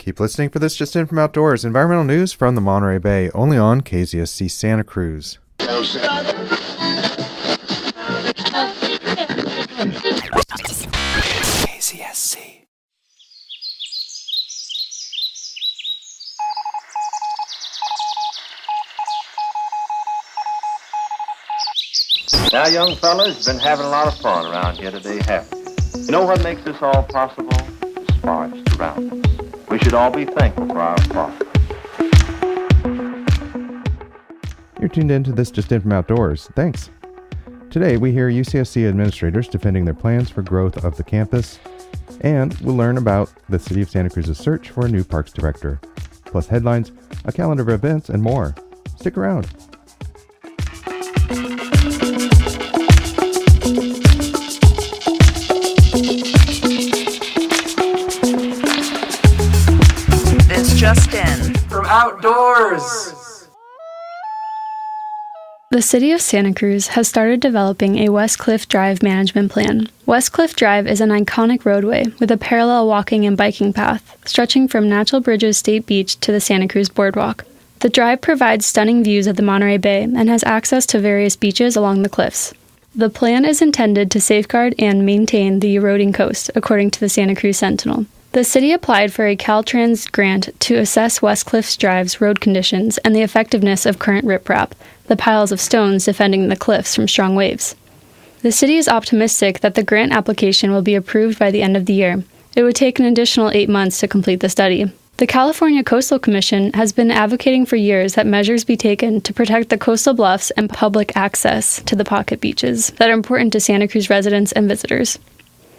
Keep listening for this just in from Outdoors, environmental news from the Monterey Bay, only on KZSC Santa Cruz. KZSC. Now, young fellas, you've been having a lot of fun around here today, haven't you? You know what makes this all possible? The forest around us. We should all be thankful for our forest. You're tuned in to this Just In From Outdoors. Thanks. Today, we hear UCSC administrators defending their plans for growth of the campus, and we'll learn about the City of Santa Cruz's search for a new parks director, plus headlines, a calendar of events, and more. Stick around. Just In from Outdoors. The City of Santa Cruz has started developing a West Cliff Drive management plan. West Cliff Drive is an iconic roadway with a parallel walking and biking path stretching from Natural Bridges State Beach to the Santa Cruz Boardwalk. The drive provides stunning views of the Monterey Bay and has access to various beaches along the cliffs. The plan is intended to safeguard and maintain the eroding coast, according to the Santa Cruz Sentinel. The city applied for a Caltrans grant to assess West Cliff Drive's road conditions and the effectiveness of current riprap, the piles of stones defending the cliffs from strong waves. The city is optimistic that the grant application will be approved by the end of the year. It would take an additional 8 months to complete the study. The California Coastal Commission has been advocating for years that measures be taken to protect the coastal bluffs and public access to the pocket beaches that are important to Santa Cruz residents and visitors.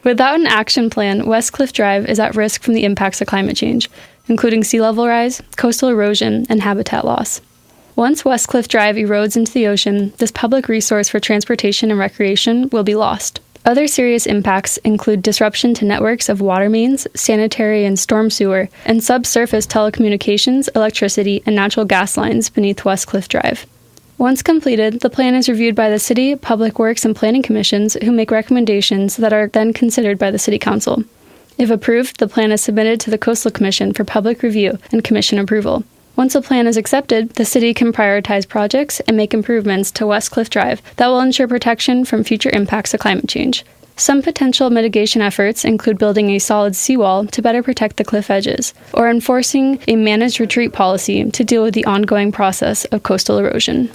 Without an action plan, West Cliff Drive is at risk from the impacts of climate change, including sea level rise, coastal erosion, and habitat loss. Once West Cliff Drive erodes into the ocean, this public resource for transportation and recreation will be lost. Other serious impacts include disruption to networks of water mains, sanitary and storm sewer, and subsurface telecommunications, electricity, and natural gas lines beneath West Cliff Drive. Once completed, the plan is reviewed by the City, Public Works, and Planning Commissions, who make recommendations that are then considered by the City Council. If approved, the plan is submitted to the Coastal Commission for public review and commission approval. Once a plan is accepted, the City can prioritize projects and make improvements to West Cliff Drive that will ensure protection from future impacts of climate change. Some potential mitigation efforts include building a solid seawall to better protect the cliff edges, or enforcing a managed retreat policy to deal with the ongoing process of coastal erosion.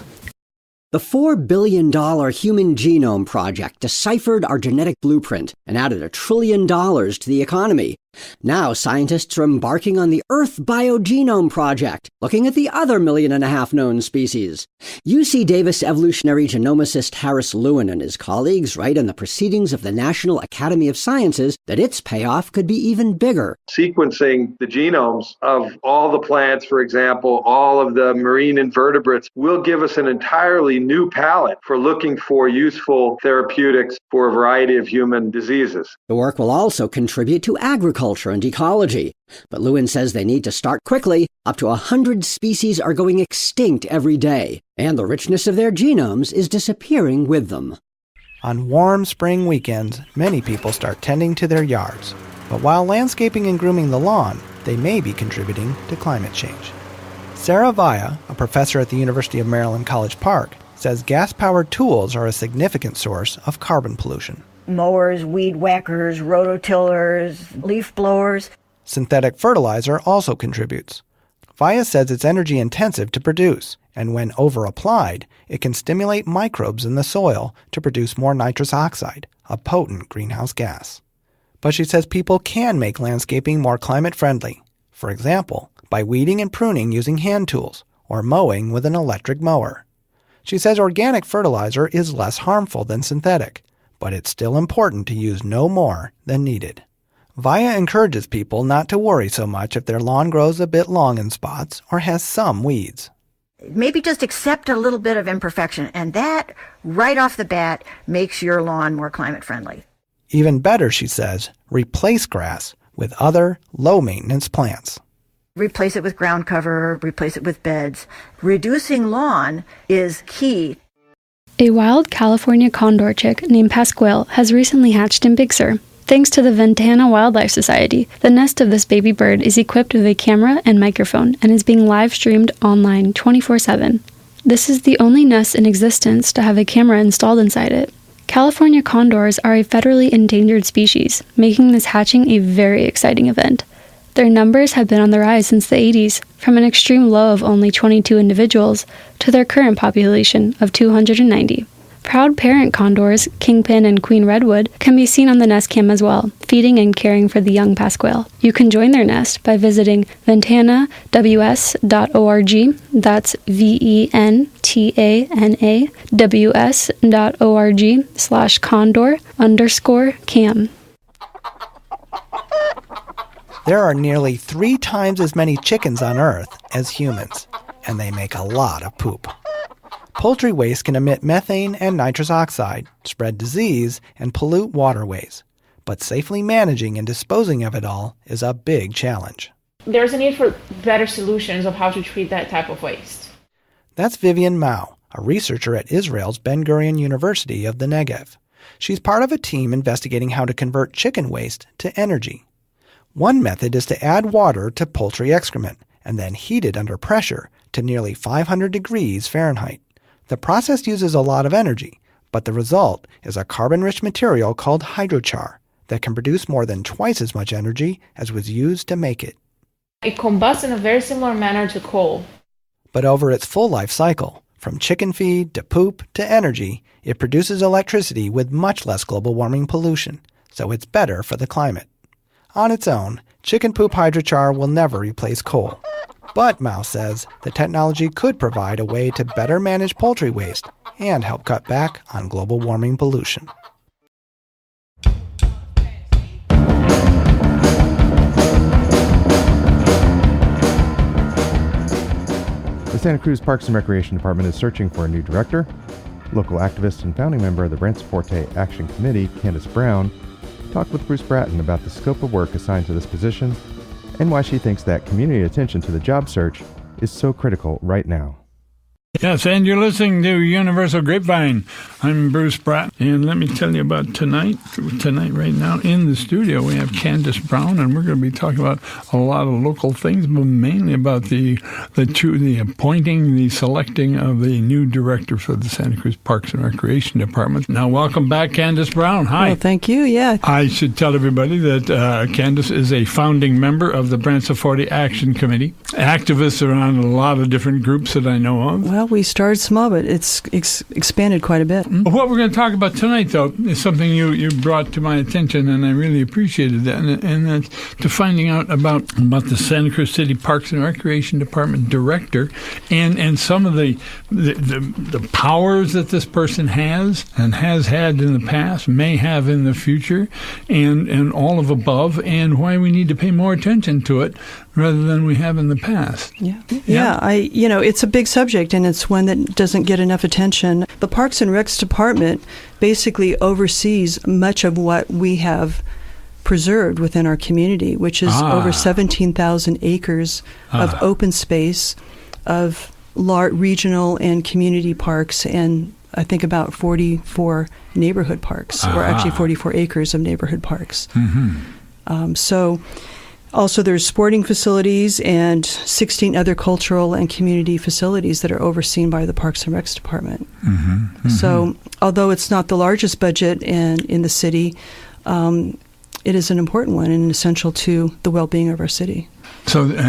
The $4 billion Human Genome Project deciphered our genetic blueprint and added $1 trillion to the economy. Now scientists are embarking on the Earth BioGenome Project, looking at the other 1.5 million known species. UC Davis evolutionary genomicist Harris Lewin and his colleagues write in the Proceedings of the National Academy of Sciences that its payoff could be even bigger. Sequencing the genomes of all the plants, for example, all of the marine invertebrates, will give us an entirely new palette for looking for useful therapeutics for a variety of human diseases. The work will also contribute to agriculture and ecology. But Lewin says they need to start quickly. Up to 100 species are going extinct every day, and the richness of their genomes is disappearing with them. On warm spring weekends, many people start tending to their yards. But while landscaping and grooming the lawn, they may be contributing to climate change. Sarah Vaya, a professor at the University of Maryland College Park, says gas-powered tools are a significant source of carbon pollution. Mowers, weed whackers, rototillers, leaf blowers. Synthetic fertilizer also contributes. Vaya says it's energy intensive to produce, and when over-applied, it can stimulate microbes in the soil to produce more nitrous oxide, a potent greenhouse gas. But she says people can make landscaping more climate-friendly. For example, by weeding and pruning using hand tools, or mowing with an electric mower. She says organic fertilizer is less harmful than synthetic, but it's still important to use no more than needed. Vaya encourages people not to worry so much if their lawn grows a bit long in spots or has some weeds. Maybe just accept a little bit of imperfection, and that, right off the bat, makes your lawn more climate-friendly. Even better, she says, replace grass with other low-maintenance plants. Replace it with ground cover, replace it with beds. Reducing lawn is key. A wild California condor chick named Pasquale has recently hatched in Big Sur. Thanks to the Ventana Wildlife Society, the nest of this baby bird is equipped with a camera and microphone and is being live-streamed online 24/7. This is the only nest in existence to have a camera installed inside it. California condors are a federally endangered species, making this hatching a very exciting event. Their numbers have been on the rise since the 80s, from an extreme low of only 22 individuals to their current population of 290. Proud parent condors, Kingpin and Queen Redwood, can be seen on the nest cam as well, feeding and caring for the young pasquale. You can join their nest by visiting ventanaws.org, that's VENTANAWS.org/condor_cam. There are nearly 3 times as many chickens on Earth as humans, and they make a lot of poop. Poultry waste can emit methane and nitrous oxide, spread disease, and pollute waterways. But safely managing and disposing of it all is a big challenge. There's a need for better solutions of how to treat that type of waste. That's Vivian Mao, a researcher at Israel's Ben Gurion University of the Negev. She's part of a team investigating how to convert chicken waste to energy. One method is to add water to poultry excrement and then heat it under pressure to nearly 500 degrees Fahrenheit. The process uses a lot of energy, but the result is a carbon-rich material called hydrochar that can produce more than twice as much energy as was used to make it. It combusts in a very similar manner to coal. But over its full life cycle, from chicken feed to poop to energy, it produces electricity with much less global warming pollution, so it's better for the climate. On its own, chicken poop hydrochar will never replace coal. But, Mao says, the technology could provide a way to better manage poultry waste and help cut back on global warming pollution. The Santa Cruz Parks and Recreation Department is searching for a new director. Local activist and founding member of the Brents Forte Action Committee, Candace Brown, talked with Bruce Bratton about the scope of work assigned to this position and why she thinks that community attention to the job search is so critical right now. Yes, and you're listening to Universal Grapevine. I'm Bruce Bratt, and let me tell you about tonight. Tonight, right now, in the studio, we have Candace Brown, and we're going to be talking about a lot of local things, but mainly about the appointing, the selecting of the new director for the Santa Cruz Parks and Recreation Department. Now, welcome back, Candace Brown. Hi. Well, thank you. Yeah. I should tell everybody that Candace is a founding member of the Brents Forte Action Committee, activist around a lot of different groups that I know of. Well, we started small, but it's expanded quite a bit. What we're going to talk about tonight, though, is something you brought to my attention, and I really appreciated that, and that's to finding out about the Santa Cruz City Parks and Recreation Department director and some of the powers that this person has and has had in the past, may have in the future, and all of above, and why we need to pay more attention to it rather than we have in the past. Yeah. It's a big subject, and it's one that doesn't get enough attention. The Parks and Recs Department basically oversees much of what we have preserved within our community, which is over 17,000 acres of open space, of large regional and community parks, and I think about 44 neighborhood parks, or actually 44 acres of neighborhood parks. Mm-hmm. Also, there's sporting facilities and 16 other cultural and community facilities that are overseen by the Parks and Recs Department. Mm-hmm, mm-hmm. So, although it's not the largest budget in the city, it is an important one and essential to the well-being of our city. So the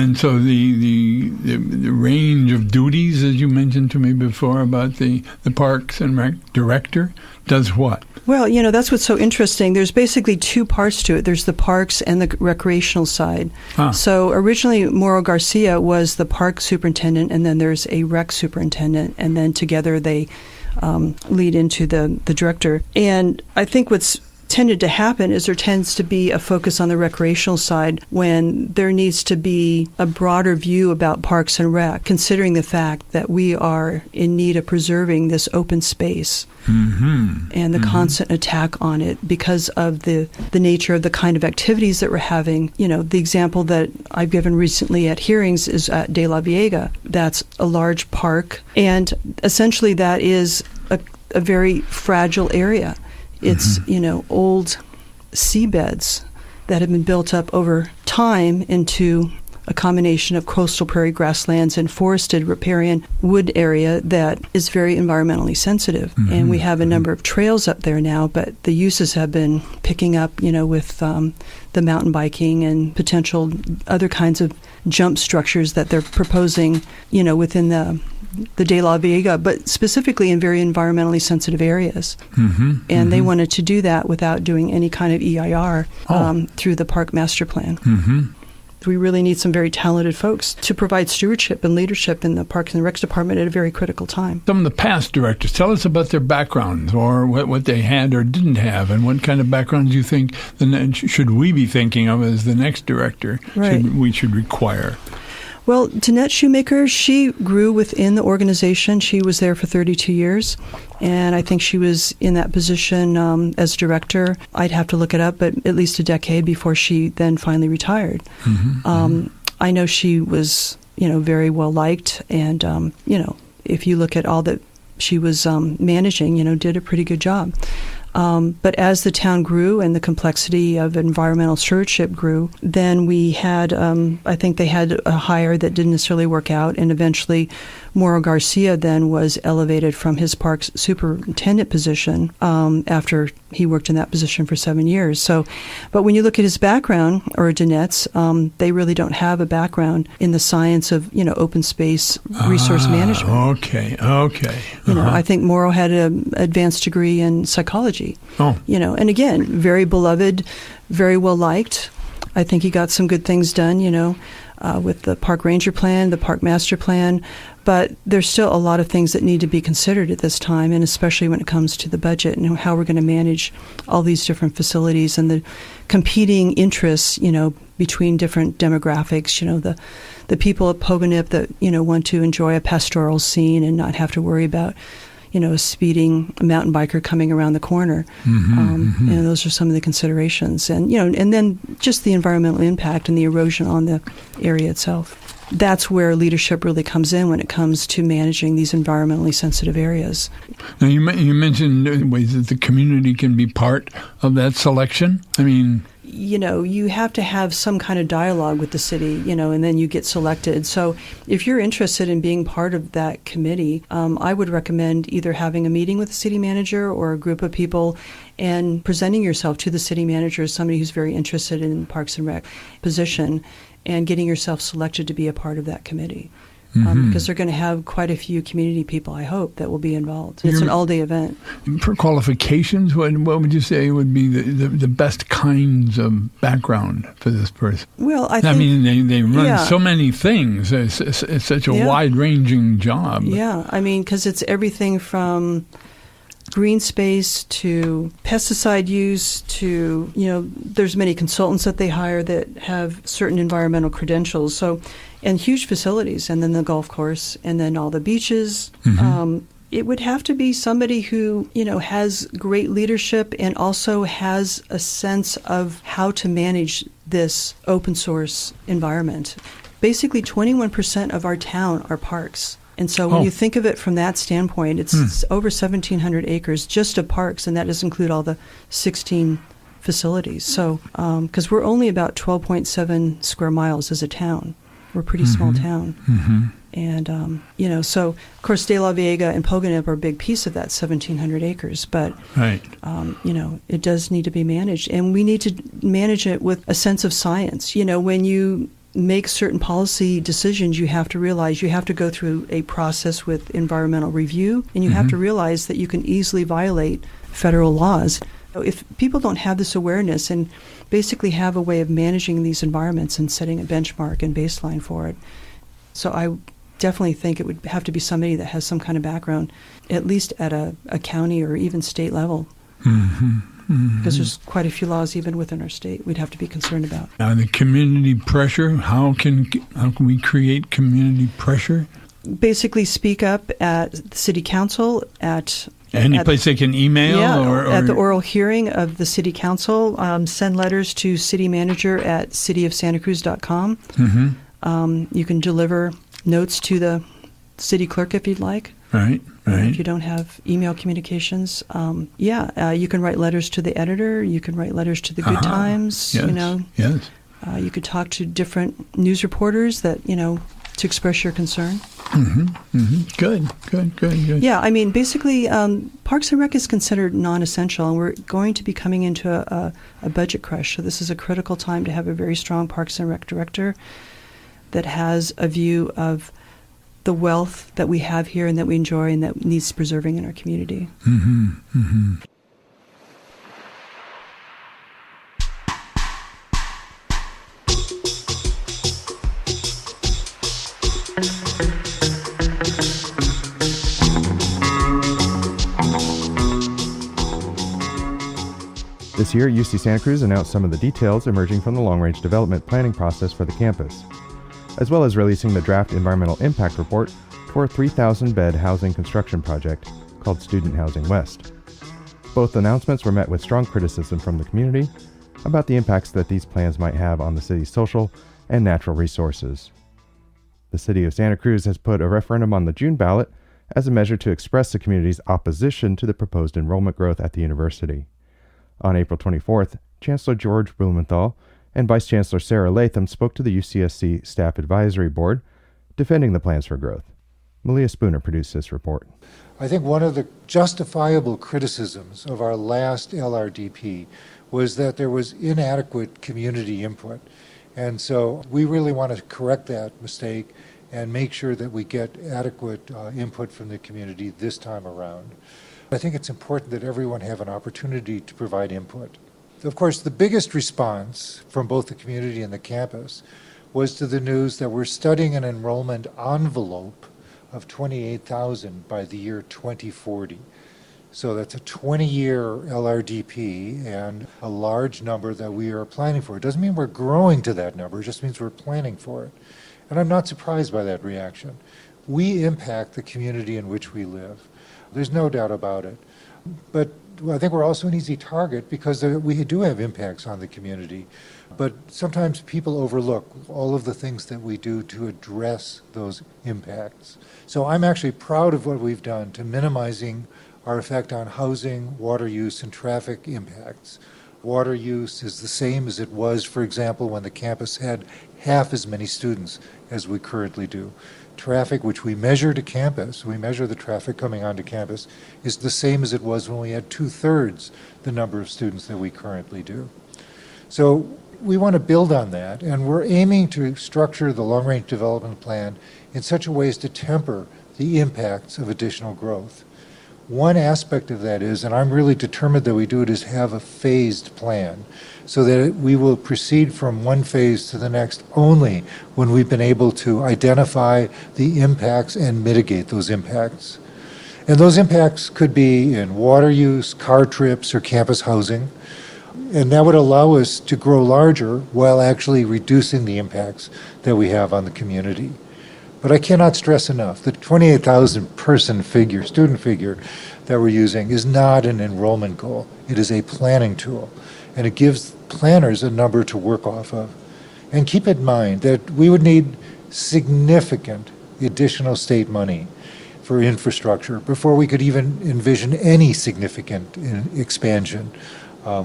range of duties, as you mentioned to me before about the Parks and Rec director, does what? Well, that's what's so interesting. There's basically two parts to it. There's the parks and the recreational side. So originally, Mauro Garcia was the park superintendent, and then there's a rec superintendent, and then together they lead into the director. And I think what's tended to happen is there tends to be a focus on the recreational side when there needs to be a broader view about parks and rec, considering the fact that we are in need of preserving this open space and the constant attack on it because of the nature of the kind of activities that we're having. The example that I've given recently at hearings is at De La Viega. That's a large park, and essentially that is a very fragile area. It's, old seabeds that have been built up over time into a combination of coastal prairie grasslands and forested riparian wood area that is very environmentally sensitive. Mm-hmm. And we have a number of trails up there now, but the uses have been picking up, with the mountain biking and potential other kinds of jump structures that they're proposing, within the De La Vega, but specifically in very environmentally sensitive areas. Mm-hmm. And they wanted to do that without doing any kind of EIR through the park master plan. Mm-hmm. We really need some very talented folks to provide stewardship and leadership in the Parks and Recs Department at a very critical time. Some of the past directors, tell us about their backgrounds or what they had or didn't have, and what kind of backgrounds you think should we be thinking of as the next director we should require. Well, Danette Shoemaker, she grew within the organization. She was there for 32 years, and I think she was in that position as director. I'd have to look it up, but at least a decade before she then finally retired. Mm-hmm. I know she was, very well liked, and, if you look at all that she was managing, did a pretty good job. But as the town grew and the complexity of environmental stewardship grew, then we had, I think they had a hire that didn't necessarily work out, and eventually Mauro Garcia then was elevated from his parks superintendent position after he worked in that position for 7 years. So, but when you look at his background, or Danette's, they really don't have a background in the science of, open space resource management. Okay. I think Mauro had an advanced degree in psychology. Oh. And again, very beloved, very well liked. I think he got some good things done, with the park ranger plan, the park master plan, but there's still a lot of things that need to be considered at this time, and especially when it comes to the budget and how we're going to manage all these different facilities and the competing interests, between different demographics, the people at Pogonip that, want to enjoy a pastoral scene and not have to worry about a speeding mountain biker coming around the corner. Mm-hmm, and those are some of the considerations. And, and then just the environmental impact and the erosion on the area itself. That's where leadership really comes in when it comes to managing these environmentally sensitive areas. Now, you mentioned ways that the community can be part of that selection. I mean, you have to have some kind of dialogue with the city, and then you get selected. So if you're interested in being part of that committee, I would recommend either having a meeting with the city manager or a group of people and presenting yourself to the city manager as somebody who's very interested in Parks and Rec position and getting yourself selected to be a part of that committee. Because they're going to have quite a few community people, I hope, that will be involved. It's an all-day event. For qualifications, what would you say would be the best kinds of background for this person? Well, I think... they run so many things. It's such a wide-ranging job. Yeah, because it's everything from green space to pesticide use to, there's many consultants that they hire that have certain environmental credentials. So, and huge facilities, and then the golf course, and then all the beaches. Mm-hmm. It would have to be somebody who, has great leadership and also has a sense of how to manage this open source environment. Basically, 21% of our town are parks. And so when you think of it from that standpoint, it's over 1,700 acres just of parks, and that doesn't include all the 16 facilities. So, because we're only about 12.7 square miles as a town. We're a pretty small town. Mm-hmm. And, so, of course, De La Vega and Pogonip are a big piece of that 1,700 acres. But, it does need to be managed. And we need to manage it with a sense of science. When you make certain policy decisions, you have to realize you have to go through a process with environmental review, and you have to realize that you can easily violate federal laws. If people don't have this awareness and basically have a way of managing these environments and setting a benchmark and baseline for it. So I definitely think it would have to be somebody that has some kind of background, at least at a county or even state level. Mm-hmm. Because there's quite a few laws even within our state we'd have to be concerned about. Now, the community pressure, how can we create community pressure? Basically speak up at the city council, at any place they can email? Or at the oral hearing of the city council. Send letters to citymanager@cityofsantacruz.com. Mm-hmm. You can deliver notes to the city clerk if you'd like. Right. Right. If you don't have email communications, you can write letters to the editor. You can write letters to the Good Times. Yes. Yes. You could talk to different news reporters that, to express your concern. Good. Yeah, I mean, basically, Parks and Rec is considered non-essential, and we're going to be coming into a budget crush. So this is a critical time to have a very strong Parks and Rec director that has a view of the wealth that we have here and that we enjoy and that needs preserving in our community. This year, UC Santa Cruz announced some of the details emerging from the long-range development planning process for the campus, as well as releasing the draft environmental impact report for a 3,000-bed housing construction project called Student Housing West. Both announcements were met with strong criticism from the community about the impacts that these plans might have on the city's social and natural resources. The city of Santa Cruz has put a referendum on the June ballot as a measure to express the community's opposition to the proposed enrollment growth at the university. On April 24th, Chancellor George Blumenthal and Vice Chancellor Sarah Latham spoke to the UCSC Staff Advisory Board, defending the plans for growth. Malia Spooner produced this report. I think one of the justifiable criticisms of our last LRDP was that there was inadequate community input. And so we really want to correct that mistake and make sure that we get adequate input from the community this time around. I think it's important that everyone have an opportunity to provide input. Of course, the biggest response from both the community and the campus was to the news that we're studying an enrollment envelope of 28,000 by the year 2040. So that's a 20-year LRDP and a large number that we are planning for. It doesn't mean we're growing to that number, it just means we're planning for it. And I'm not surprised by that reaction. We impact the community in which we live. There's no doubt about it. But I think we're also an easy target because we do have impacts on the community. But sometimes people overlook all of the things that we do to address those impacts. So I'm actually proud of what we've done to minimizing our effect on housing, water use, and traffic impacts. Water use is the same as it was, for example, when the campus had half as many students as we currently do. Traffic, which we measure to campus, we measure the traffic coming onto campus, is the same as it was when we had 2/3 the number of students that we currently do. So we want to build on that, and we're aiming to structure the long-range development plan in such a way as to temper the impacts of additional growth. One aspect of that is, and I'm really determined that we do it, is have a phased plan so that we will proceed from one phase to the next only when we've been able to identify the impacts and mitigate those impacts. And those impacts could be in water use, car trips, or campus housing. And that would allow us to grow larger while actually reducing the impacts that we have on the community. But I cannot stress enough, the 28,000 person figure, student figure that we're using is not an enrollment goal. It is a planning tool, and it gives planners a number to work off of. And keep in mind that we would need significant additional state money for infrastructure before we could even envision any significant expansion.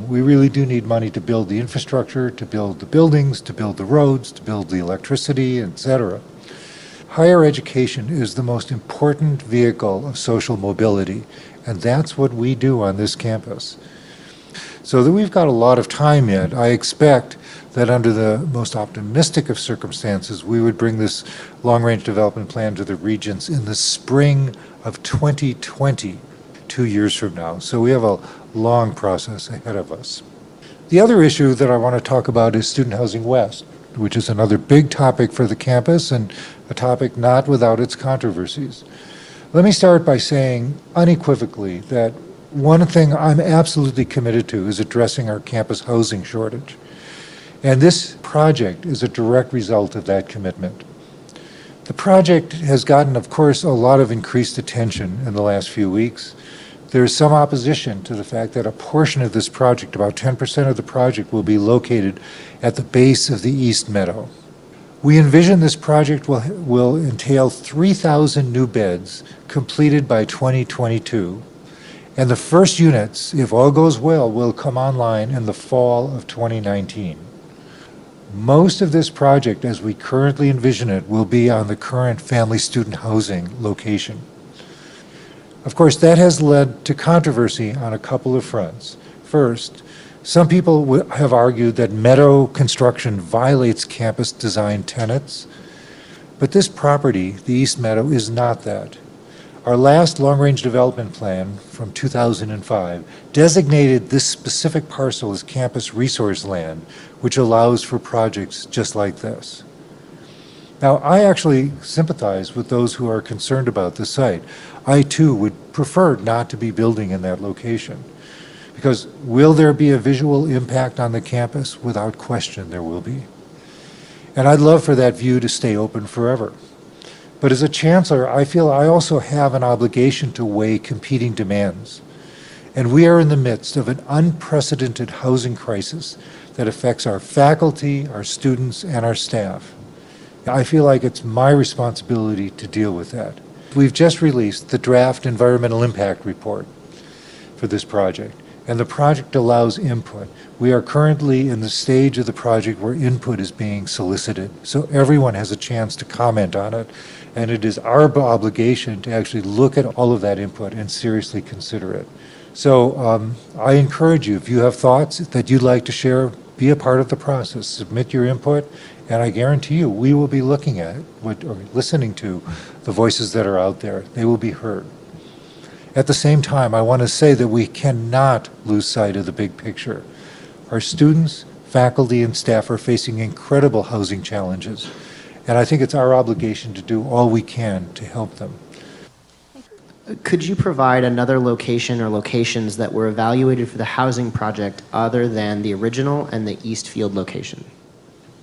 We really do need money to build the infrastructure, to build the buildings, to build the roads, to build the electricity, etc. Higher education is the most important vehicle of social mobility, and that's what we do on this campus. So that we've got a lot of time yet. I expect that under the most optimistic of circumstances, we would bring this long-range development plan to the Regents in the spring of 2020, 2 years from now. So we have a long process ahead of us. The other issue that I want to talk about is Student Housing West, which is another big topic for the campus and a topic not without its controversies. Let me start by saying unequivocally that one thing I'm absolutely committed to is addressing our campus housing shortage. And this project is a direct result of that commitment. The project has gotten, of course, a lot of increased attention in the last few weeks. There is some opposition to the fact that a portion of this project, about 10% of the project, will be located at the base of the East Meadow. We envision this project will entail 3,000 new beds completed by 2022, and the first units, if all goes well, will come online in the fall of 2019. Most of this project, as we currently envision it, will be on the current family student housing location. Of course, that has led to controversy on a couple of fronts. First, some people have argued that meadow construction violates campus design tenets, but this property, the East Meadow, is not that. Our last long-range development plan from 2005 designated this specific parcel as campus resource land, which allows for projects just like this. Now, I actually sympathize with those who are concerned about the site. I, too, would prefer not to be building in that location. Because will there be a visual impact on the campus? Without question, there will be. And I'd love for that view to stay open forever. But as a chancellor, I feel I also have an obligation to weigh competing demands. And we are in the midst of an unprecedented housing crisis that affects our faculty, our students, and our staff. I feel like it's my responsibility to deal with that. We've just released the draft environmental impact report for this project, and the project allows input. We are currently in the stage of the project where input is being solicited, so everyone has a chance to comment on it, and it is our obligation to actually look at all of that input and seriously consider it. So I encourage you, if you have thoughts that you'd like to share, be a part of the process, submit your input, and I guarantee you we will be looking at it, or listening to the voices that are out there. They will be heard. At the same time, I want to say that we cannot lose sight of the big picture. Our students, faculty, and staff are facing incredible housing challenges, and I think it's our obligation to do all we can to help them. Could you provide another location or locations that were evaluated for the housing project other than the original and the Eastfield location?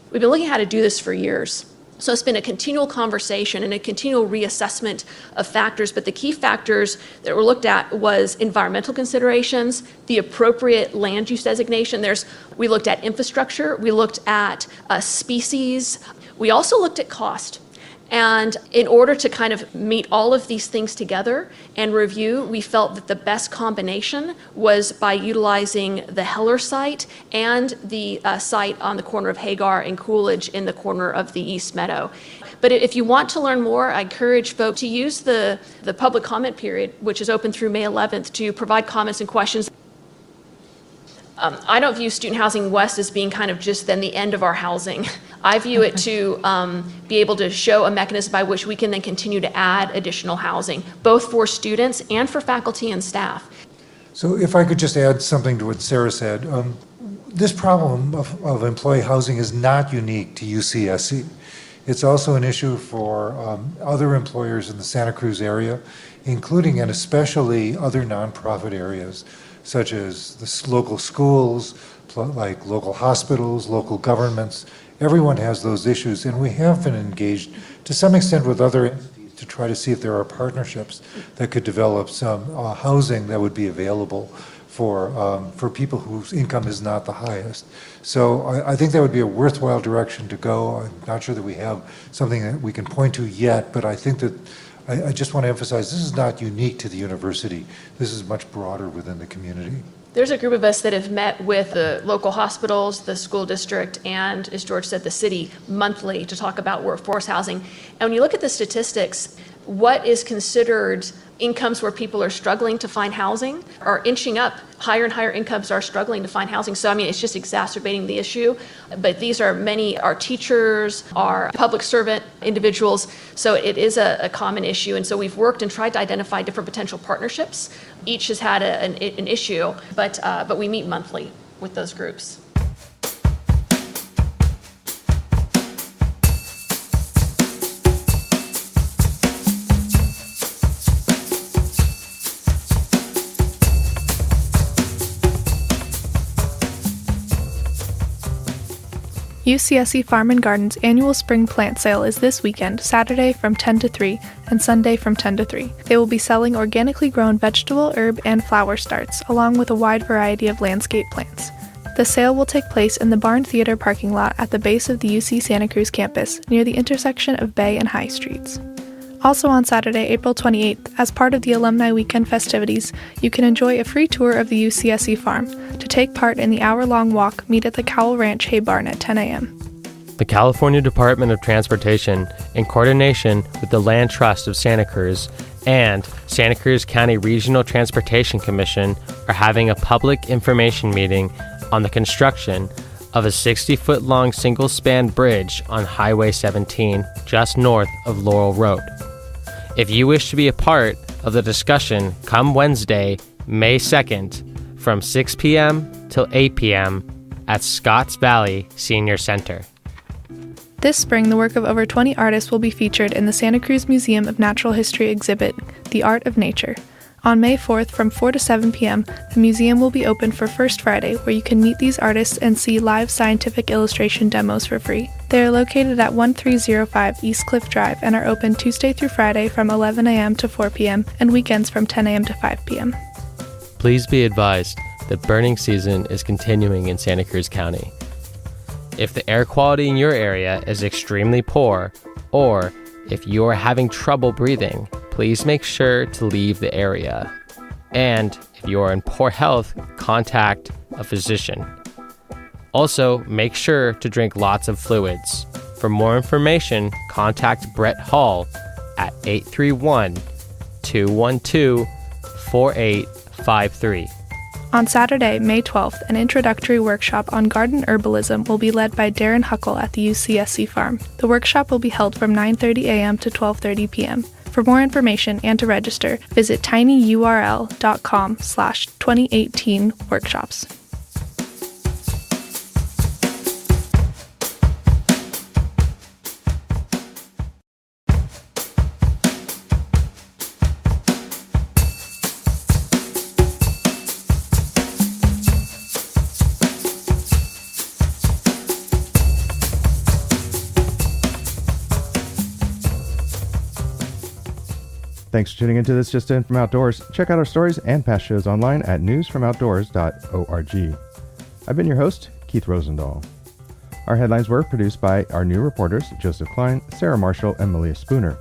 We've been looking at how to do this for years. So it's been a continual conversation and a continual reassessment of factors, but the key factors that were looked at was environmental considerations, the appropriate land use designation. We looked at infrastructure, we looked at species, we also looked at cost. And in order to kind of meet all of these things together and review, we felt that the best combination was by utilizing the Heller site and the site on the corner of Hagar and Coolidge in the corner of the East Meadow. But if you want to learn more, I encourage folks to use the public comment period, which is open through May 11th, to provide comments and questions. I don't view student housing west as being kind of just then the end of our housing. I view it to be able to show a mechanism by which we can then continue to add additional housing, both for students and for faculty and staff. So if I could just add something to what Sarah said, this problem of employee housing is not unique to UCSC. It's also an issue for other employers in the Santa Cruz area, including and especially other nonprofit areas, such as the local schools, like local hospitals, local governments. Everyone has those issues, and we have been engaged to some extent with other entities to try to see if there are partnerships that could develop some housing that would be available for people whose income is not the highest. So I think that would be a worthwhile direction to go. I'm not sure that we have something that we can point to yet, but I think that I just want to emphasize this is not unique to the university. This is much broader within the community. There's a group of us that have met with the local hospitals, the school district, and, as George said, the city monthly to talk about workforce housing. And when you look at the statistics, what is considered incomes where people are struggling to find housing are inching up. Higher and higher incomes are struggling to find housing. So, I mean, it's just exacerbating the issue. But these are many, our teachers, our public servant individuals. So it is a common issue. And so we've worked and tried to identify different potential partnerships. Each has had an issue, but we meet monthly with those groups. UCSC Farm & Garden's annual spring plant sale is this weekend, Saturday from 10 to 3 and Sunday from 10 to 3. They will be selling organically grown vegetable, herb, and flower starts, along with a wide variety of landscape plants. The sale will take place in the Barn Theater parking lot at the base of the UC Santa Cruz campus, near the intersection of Bay and High Streets. Also on Saturday, April 28th, as part of the Alumni Weekend festivities, you can enjoy a free tour of the UCSC farm. To take part in the hour-long walk, meet at the Cowell Ranch Hay Barn at 10 a.m. The California Department of Transportation, in coordination with the Land Trust of Santa Cruz and Santa Cruz County Regional Transportation Commission, are having a public information meeting on the construction of a 60-foot-long single-span bridge on Highway 17 just north of Laurel Road. If you wish to be a part of the discussion, come Wednesday, May 2nd, from 6 p.m. till 8 p.m. at Scotts Valley Senior Center. This spring, the work of over 20 artists will be featured in the Santa Cruz Museum of Natural History exhibit, The Art of Nature. On May 4th, from 4 to 7 p.m., the museum will be open for First Friday, where you can meet these artists and see live scientific illustration demos for free. They are located at 1305 East Cliff Drive and are open Tuesday through Friday from 11 a.m. to 4 p.m. and weekends from 10 a.m. to 5 p.m. Please be advised that burning season is continuing in Santa Cruz County. If the air quality in your area is extremely poor, or if you are having trouble breathing, please make sure to leave the area. And if you are in poor health, contact a physician. Also, make sure to drink lots of fluids. For more information, contact Brett Hall at 831-212-4853. On Saturday, May 12th, an introductory workshop on garden herbalism will be led by Darren Huckle at the UCSC farm. The workshop will be held from 9:30 a.m. to 12:30 p.m. For more information and to register, visit tinyurl.com/2018workshops. Thanks for tuning into this Just In from Outdoors. Check out our stories and past shows online at newsfromoutdoors.org. I've been your host, Keith Rosendahl. Our headlines were produced by our new reporters, Joseph Klein, Sarah Marshall, and Malia Spooner,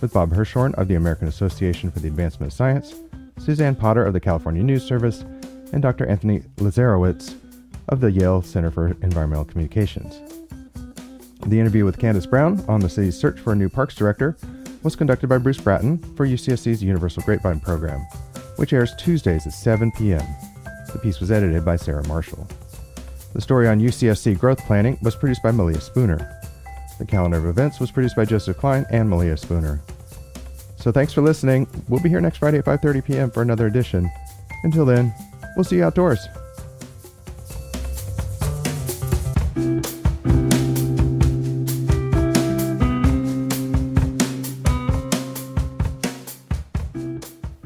with Bob Hirschhorn of the American Association for the Advancement of Science, Suzanne Potter of the California News Service, and Dr. Anthony Lazarowitz of the Yale Center for Environmental Communications. The interview with Candace Brown on the city's search for a new parks director was conducted by Bruce Bratton for UCSC's Universal Grapevine program, which airs Tuesdays at 7 p.m. The piece was edited by Sarah Marshall. The story on UCSC growth planning was produced by Malia Spooner. The calendar of events was produced by Joseph Klein and Malia Spooner. So thanks for listening. We'll be here next Friday at 5:30 p.m. for another edition. Until then, we'll see you outdoors.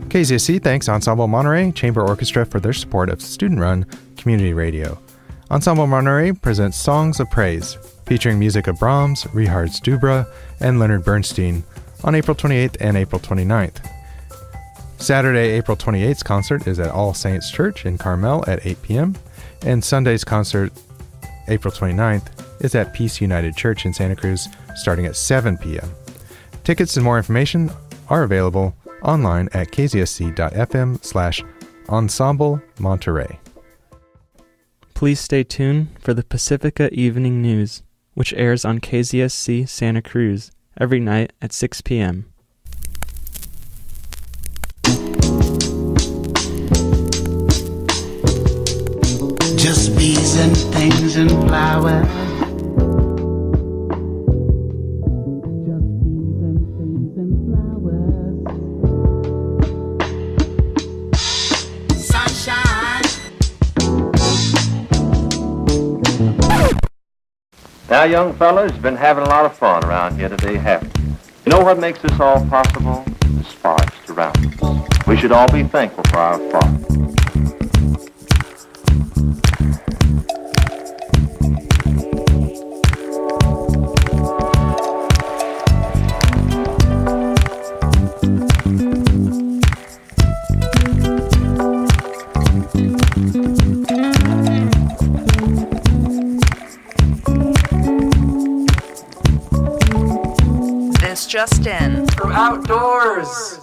KZSC thanks Ensemble Monterey Chamber Orchestra for their support of student-run community radio. Ensemble Monterey presents Songs of Praise, featuring music of Brahms, Richard Stubra, and Leonard Bernstein on April 28th and April 29th. Saturday, April 28th's concert is at All Saints Church in Carmel at 8 p.m., and Sunday's concert, April 29th, is at Peace United Church in Santa Cruz starting at 7 p.m. Tickets and more information are available online at kzsc.fm/Ensemble Monterey. Please stay tuned for the Pacifica Evening News, which airs on KZSC Santa Cruz every night at 6 p.m. Just bees and things and flowers. Now, young fellas, been having a lot of fun around here today, haven't you? You know what makes this all possible? The forest around us. We should all be thankful for our forest. just in from Outdoors.